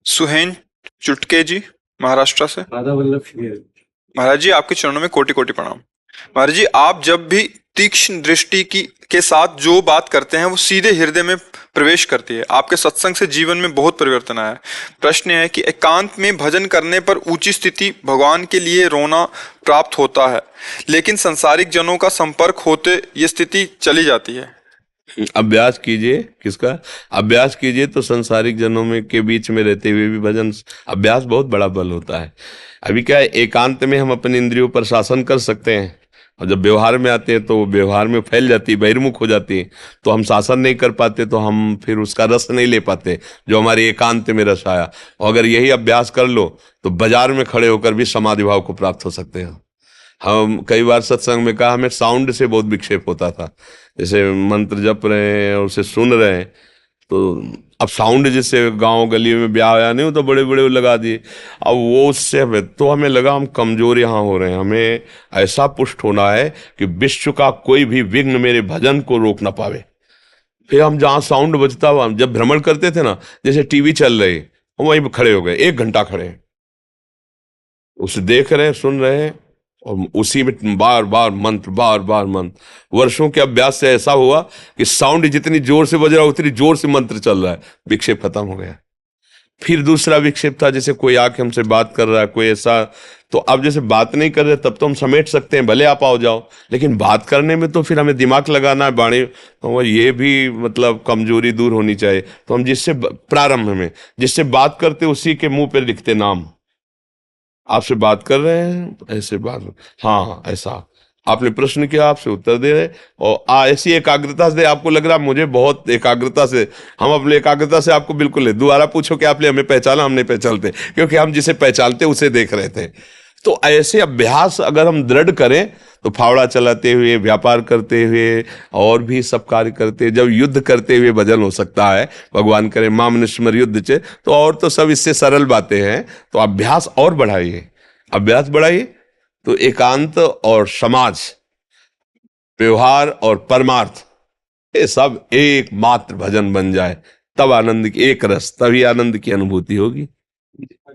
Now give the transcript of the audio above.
सुहेन चुटके जी, महाराष्ट्र से। राधा वल्लभ शेर। महाराज जी, आपके चरणों में कोटि कोटि प्रणाम। महाराज जी, आप जब भी तीक्ष्ण दृष्टि की के साथ जो बात करते हैं वो सीधे हृदय में प्रवेश करती है। आपके सत्संग से जीवन में बहुत परिवर्तन आया है। प्रश्न है कि एकांत में भजन करने पर ऊंची स्थिति भगवान के लिए रोना प्राप्त होता है, लेकिन संसारिक जनों का संपर्क होते ये स्थिति चली जाती है। अभ्यास कीजिए। किसका अभ्यास कीजिए? तो संसारिक जनों में के बीच में रहते हुए भी भजन अभ्यास बहुत बड़ा बल होता है। अभी क्या है, एकांत में हम अपने इंद्रियों पर शासन कर सकते हैं, और जब व्यवहार में आते हैं तो व्यवहार में फैल जाती है, बहिर्मुख हो जाती है, तो हम शासन नहीं कर पाते, तो हम फिर उसका रस नहीं ले पाते जो हमारे एकांत में रस आया। और अगर यही अभ्यास कर लो तो बाजार में खड़े होकर भी समाधि भाव को प्राप्त हो सकते हैं। हम कई बार सत्संग में कहा, हमें साउंड से बहुत विक्षेप होता था, जैसे मंत्र जप रहे हैं और उसे सुन रहे हैं, तो अब साउंड जिससे गांव गली में ब्याह आया नहीं हो तो बड़े बड़े लगा दिए, अब वो उससे हमें लगा हम कमजोर यहाँ हो रहे हैं। हमें ऐसा पुष्ट होना है कि विश्व का कोई भी विघ्न मेरे भजन को रोक ना पावे। फिर हम जहाँ साउंड बजता हुआ जब भ्रमण करते थे ना, जैसे टीवी चल रही, हम वहीं खड़े हो गए, 1 घंटा खड़े, उसे देख रहे हैं, सुन रहे हैं, और उसी में बार बार मंत्र। वर्षों के अभ्यास से ऐसा हुआ कि साउंड जितनी जोर से बज रहा उतनी जोर से मंत्र चल रहा है, विक्षेप खत्म हो गया। फिर दूसरा विक्षेप था, जैसे कोई आके हमसे बात कर रहा है, कोई ऐसा, तो अब जैसे बात नहीं कर रहे तब तो हम समेट सकते हैं, भले आप आओ जाओ, लेकिन बात करने में तो फिर हमें दिमाग लगाना है, बाणी, तो ये भी मतलब कमजोरी दूर होनी चाहिए। तो हम जिससे प्रारंभ में जिससे बात करते उसी के मुंह पे लिखते नाम, आपसे बात कर रहे हैं ऐसे बात, हाँ ऐसा, आपने प्रश्न किया, आपसे उत्तर दे रहे, और ऐसी एकाग्रता से आपको लग रहा मुझे बहुत एकाग्रता से, हम अपने एकाग्रता से आपको बिल्कुल दोबारा पूछो कि आपने हमें पहचाना, हम नहीं पहचानते, क्योंकि हम जिसे पहचानते उसे देख रहे थे। तो ऐसे अभ्यास अगर हम दृढ़ करें तो फावड़ा चलाते हुए, व्यापार करते हुए, और भी सब कार्य करते, जब युद्ध करते हुए भजन हो सकता है, भगवान करे माम निस्मर युद्ध चे, तो और तो सब इससे सरल बातें हैं। तो अभ्यास और बढ़ाइए, अभ्यास बढ़ाइए, तो एकांत और समाज, व्यवहार और परमार्थ, ये सब एकमात्र भजन बन जाए, तब आनंद की एक रस, तभी आनंद की अनुभूति होगी।